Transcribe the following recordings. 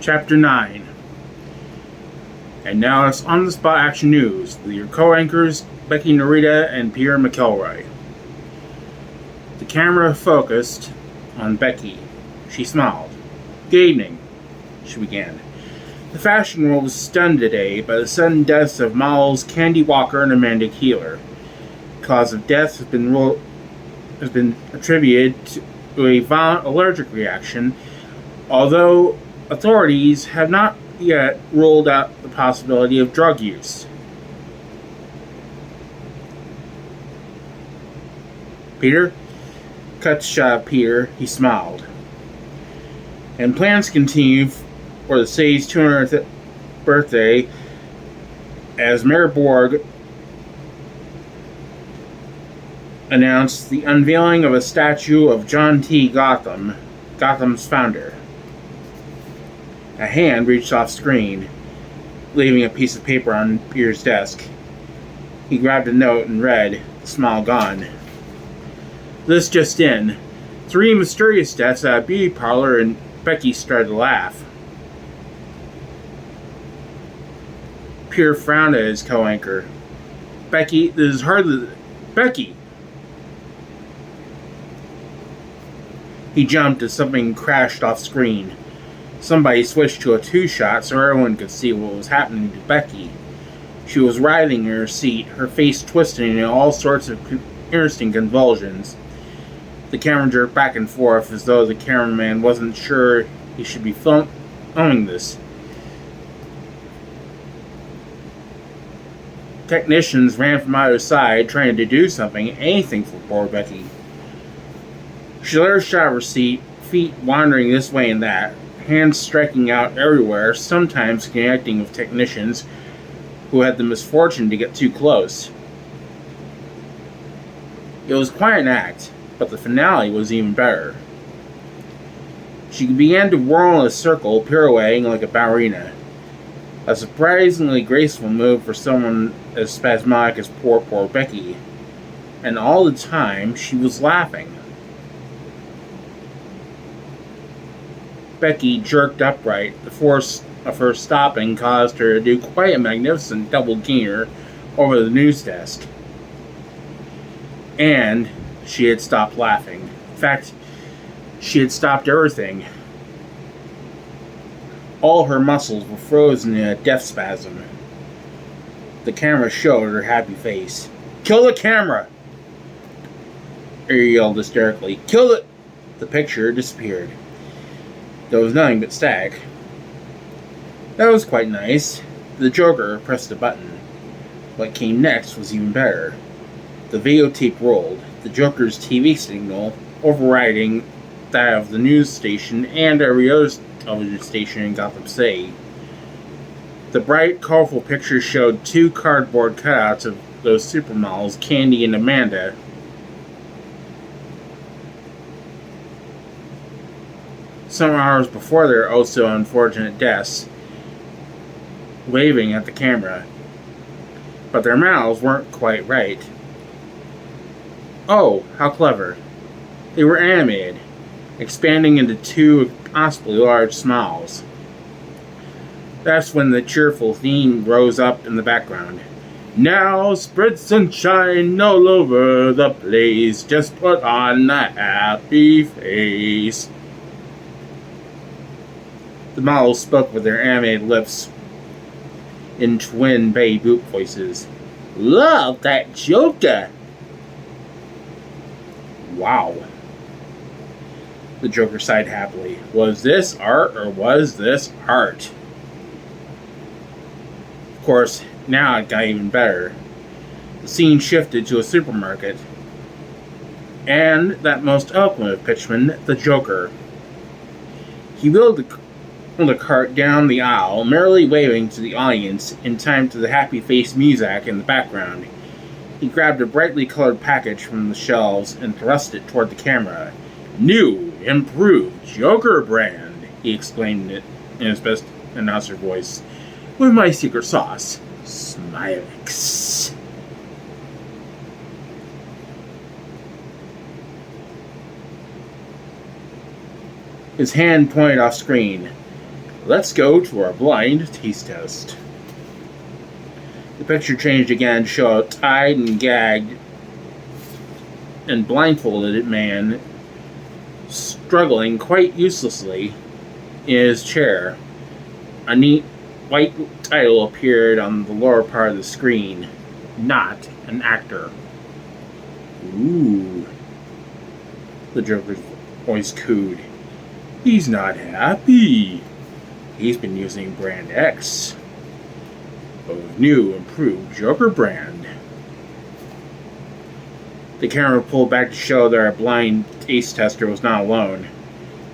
Chapter 9. And now it's on-the-spot action news with your co-anchors Becky Narita and Peter McElroy. The camera focused on Becky. She smiled. "Good evening," she began. "The fashion world was stunned today by the sudden deaths of models Candy Walker and Amanda Keeler. The cause of death has been attributed to a violent allergic reaction, although authorities have not yet ruled out the possibility of drug use." Peter? Cut shot Peter, he smiled. And plans continue for the city's 200th birthday as Mayor Borg announced the unveiling of a statue of John T. Gotham, Gotham's founder. A hand reached off screen, leaving a piece of paper on Peter's desk. He grabbed a note and read, the smile gone. "This just in. 3 mysterious deaths at a beauty parlor," and Becky started to laugh. Peter frowned at his co-anchor. "Becky, this is hardly... Becky!" He jumped as something crashed off screen. Somebody switched to a 2-shot so everyone could see what was happening to Becky. She was writhing in her seat, her face twisting in all sorts of interesting convulsions. The camera jerked back and forth as though the cameraman wasn't sure he should be filming this. Technicians ran from either side, trying to do something, anything for poor Becky. She let her shot of her seat, feet wandering this way and that, hands striking out everywhere, sometimes connecting with technicians who had the misfortune to get too close. It was quite an act, but the finale was even better. She began to whirl in a circle, pirouetting like a ballerina. A surprisingly graceful move for someone as spasmodic as poor Becky. And all the time, she was laughing. Becky jerked upright. The force of her stopping caused her to do quite a magnificent double gainer over the news desk. And she had stopped laughing. In fact, she had stopped everything. All her muscles were frozen in a death spasm. The camera showed her happy face. "Kill the camera!" He yelled hysterically. "Kill it!" The picture disappeared. There was nothing but static. That was quite nice. The Joker pressed a button. What came next was even better. The videotape rolled, the Joker's TV signal overriding that of the news station and every other television station in Gotham City. The bright, colorful picture showed 2 cardboard cutouts of those supermodels, Candy and Amanda. Some hours before their also unfortunate deaths, waving at the camera. But their mouths weren't quite right. Oh, how clever. They were animated, expanding into 2 possibly large smiles. That's when the cheerful theme rose up in the background. "Now spread sunshine all over the place, just put on a happy face." The models spoke with their animated lips in twin Betty Boop voices. "Love that Joker!" "Wow." The Joker sighed happily. Was this art or was this art? Of course, now it got even better. The scene shifted to a supermarket. And that most eloquent of pitchmen, the Joker. He wheeled the cart down the aisle, merrily waving to the audience in time to the happy-faced music in the background. He grabbed a brightly colored package from the shelves and thrust it toward the camera. "New, improved Joker brand," he exclaimed it in his best announcer voice, "with my secret sauce, Smilix." His hand pointed off screen. Let's go to our blind taste test. The picture changed again to show a tied and gagged and blindfolded man struggling quite uselessly in his chair. A neat white title appeared on the lower part of the screen. Not an actor. Ooh. The Joker's voice cooed. He's not happy. He's been using Brand X. A new, improved Joker brand. The camera pulled back to show that our blind taste tester was not alone.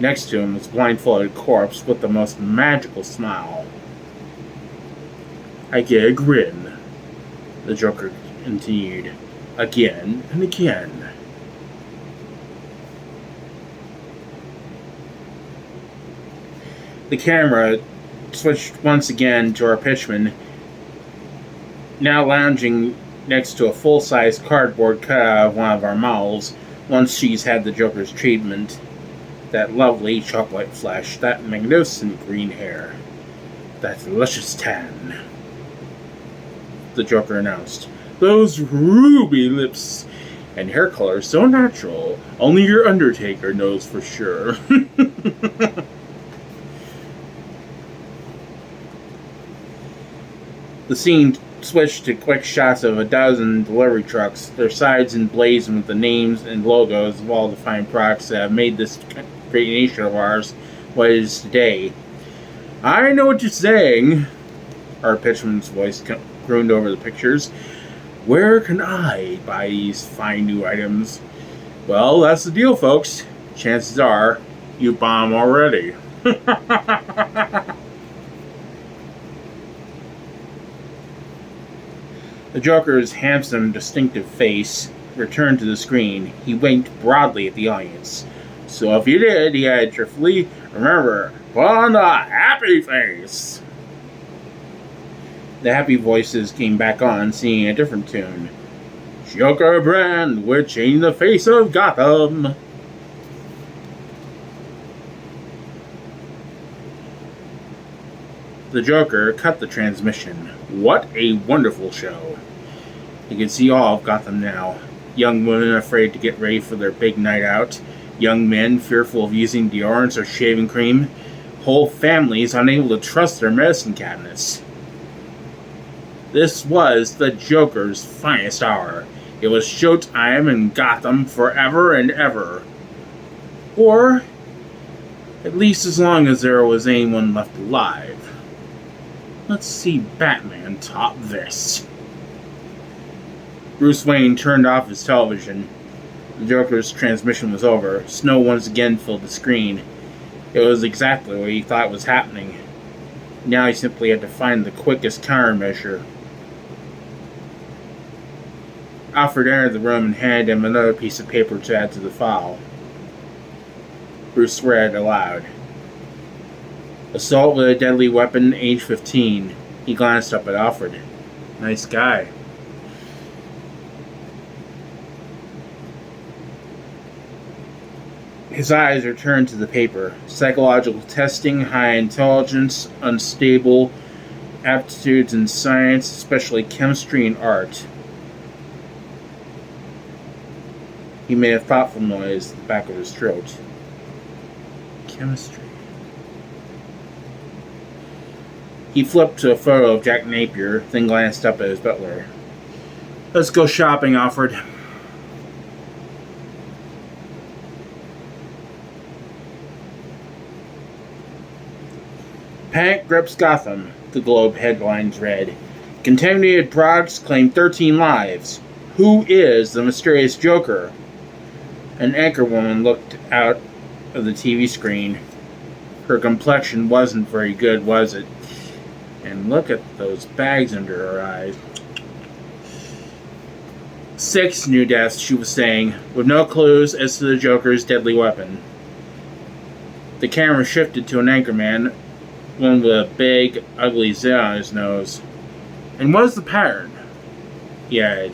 Next to him was a blindfolded corpse with the most magical smile. I get a grin, the Joker continued, again and again. The camera switched once again to our pitchman, now lounging next to a full-size cardboard cutout of one of our mouths. Once she's had the Joker's treatment, that lovely chocolate flesh, that magnificent green hair, that delicious tan, the Joker announced. Those ruby lips and hair color so natural, only your Undertaker knows for sure. The scene switched to quick shots of a dozen delivery trucks, their sides emblazoned with the names and logos of all the fine products that have made this great nation of ours what it is today. I know what you're saying, our pitchman's voice crooned over the pictures. Where can I buy these fine new items? Well, that's the deal, folks. Chances are you bomb already. The Joker's handsome, distinctive face returned to the screen. He winked broadly at the audience. So if you did, he added cheerfully, remember, put on the happy face. The happy voices came back on, singing a different tune. Joker brand, we're changing the face of Gotham. The Joker cut the transmission. What a wonderful show. You can see all of Gotham now. Young women afraid to get ready for their big night out. Young men fearful of using deodorants or shaving cream. Whole families unable to trust their medicine cabinets. This was the Joker's finest hour. It was showtime in Gotham forever and ever. Or, at least as long as there was anyone left alive. Let's see Batman top this. Bruce Wayne turned off his television. The Joker's transmission was over. Snow once again filled the screen. It was exactly what he thought was happening. Now he simply had to find the quickest countermeasure. Alfred entered the room and handed him another piece of paper to add to the file. Bruce read aloud. Assault with a deadly weapon, age 15. He glanced up at Alfred. Nice guy. His eyes returned to the paper. Psychological testing, high intelligence, unstable aptitudes in science, especially chemistry and art. He made a thoughtful noise at the back of his throat. Chemistry. He flipped to a photo of Jack Napier, then glanced up at his butler. Let's go shopping, Alfred. Panic grips Gotham, the Globe headlines read. Contaminated products claim 13 lives. Who is the mysterious Joker? An anchorwoman looked out of the TV screen. Her complexion wasn't very good, was it? And look at those bags under her eyes. 6 new deaths, she was saying, with no clues as to the Joker's deadly weapon. The camera shifted to an anchorman, one with a big, ugly zit on his nose. And what is the pattern? He added.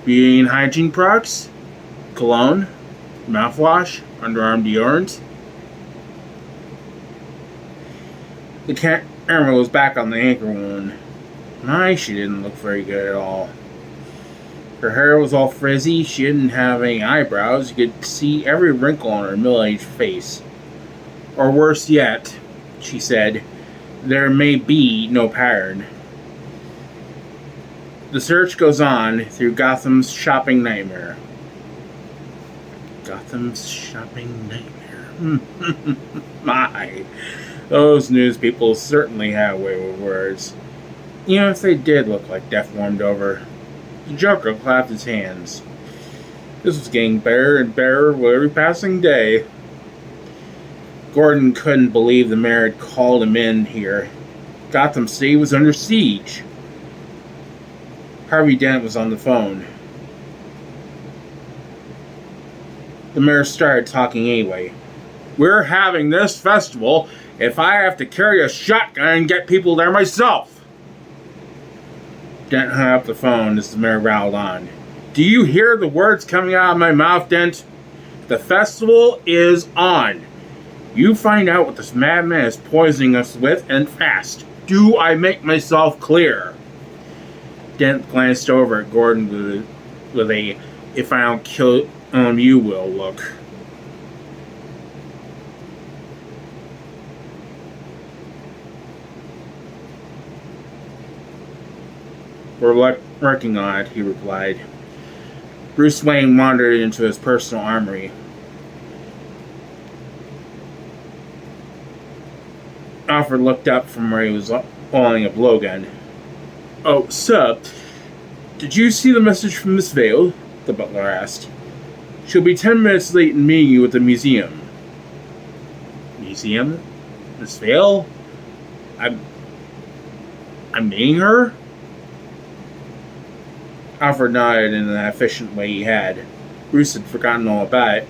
Beauty and hygiene products? Cologne? Mouthwash? Underarm deodorant? The camera was back on the anchor wound. My, she didn't look very good at all. Her hair was all frizzy, she didn't have any eyebrows, you could see every wrinkle on her middle-aged face. Or worse yet, she said, there may be no pattern. The search goes on through Gotham's shopping nightmare. Gotham's shopping nightmare. My, those news people certainly have a way with words. Even if they did look like death warmed over. The Joker clapped his hands. This was getting better and better with every passing day. Gordon couldn't believe the mayor had called him in here. Gotham City was under siege. Harvey Dent was on the phone. The mayor started talking anyway. We're having this festival if I have to carry a shotgun and get people there myself. Dent hung up the phone as the mayor rattled on. Do you hear the words coming out of my mouth, Dent? The festival is on. You find out what this madman is poisoning us with, and fast. Do I make myself clear? Dent glanced over at Gordon with a, if I don't kill you will look. We're working on it, he replied. Bruce Wayne wandered into his personal armory. Alfred looked up from where he was holding a blowgun. Oh, sir, did you see the message from Miss Vale? The butler asked. She'll be 10 minutes late in meeting you at the museum. Museum? Miss Vale? I'm meeting her? Alfred nodded in the efficient way he had. Bruce had forgotten all about it.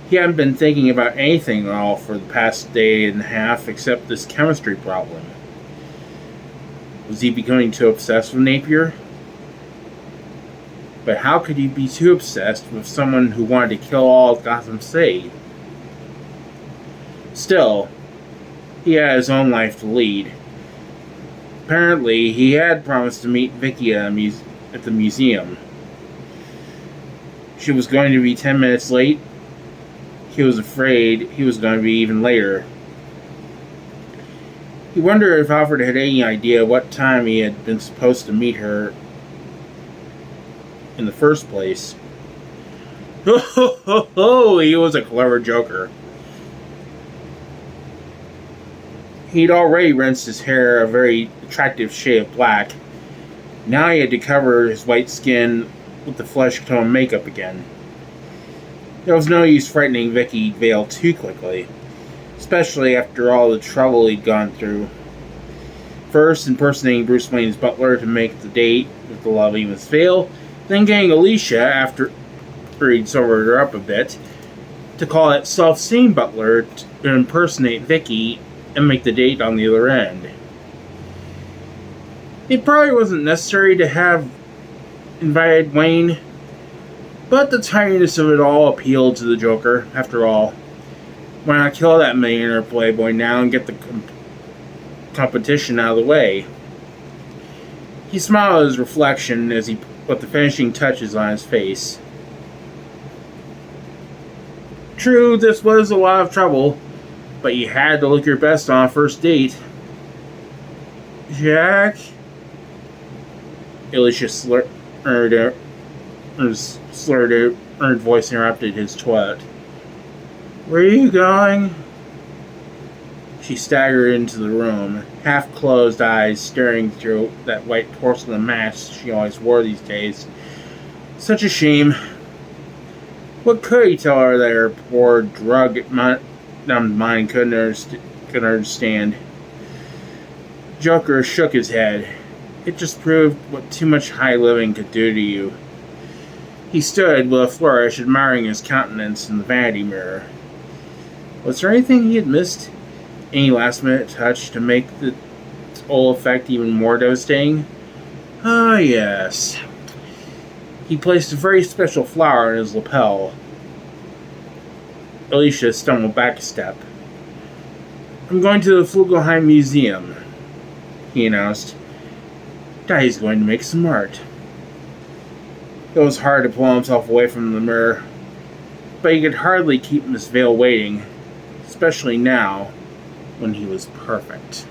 He hadn't been thinking about anything at all for the past day and a half except this chemistry problem. Was he becoming too obsessed with Napier? But how could he be too obsessed with someone who wanted to kill all of Gotham City? Still, he had his own life to lead. Apparently, he had promised to meet Viki at the museum. She was going to be 10 minutes late. He was afraid he was going to be even later. He wondered if Alfred had any idea what time he had been supposed to meet her in the first place. Ho ho ho ho! He was a clever joker. He'd already rinsed his hair a very attractive shade of black. Now he had to cover his white skin with the flesh tone makeup again. There was no use frightening Viki Vale too quickly, especially after all the trouble he'd gone through. First, impersonating Bruce Wayne's butler to make the date with the lovely Miss Vale, then getting Alicia, after he'd sobered her up a bit, to call that self-same butler to impersonate Viki and make the date on the other end. It probably wasn't necessary to have invited Wayne, but the tininess of it all appealed to the Joker. After all, why not kill that millionaire playboy now and get the competition out of the way? He smiled at his reflection as he put the finishing touches on his face. True, this was a lot of trouble, but you had to look your best on a first date. Jack? Alicia slurred voice interrupted his toilet. Where are you going? She staggered into the room, half-closed eyes staring through that white porcelain mask she always wore these days. Such a shame. What could he tell her that her poor drug-numbed mind couldn't understand? Joker shook his head. It just proved what too much high living could do to you. He stood with a flourish, admiring his countenance in the vanity mirror. Was there anything he had missed? Any last-minute touch to make the whole effect even more devastating? Ah, yes. He placed a very special flower in his lapel. Alicia stumbled back a step. I'm going to the Flugelheim Museum, he announced. Daddy's going to make some art. It was hard to pull himself away from the mirror, but he could hardly keep Miss Vale waiting, especially now, when he was perfect.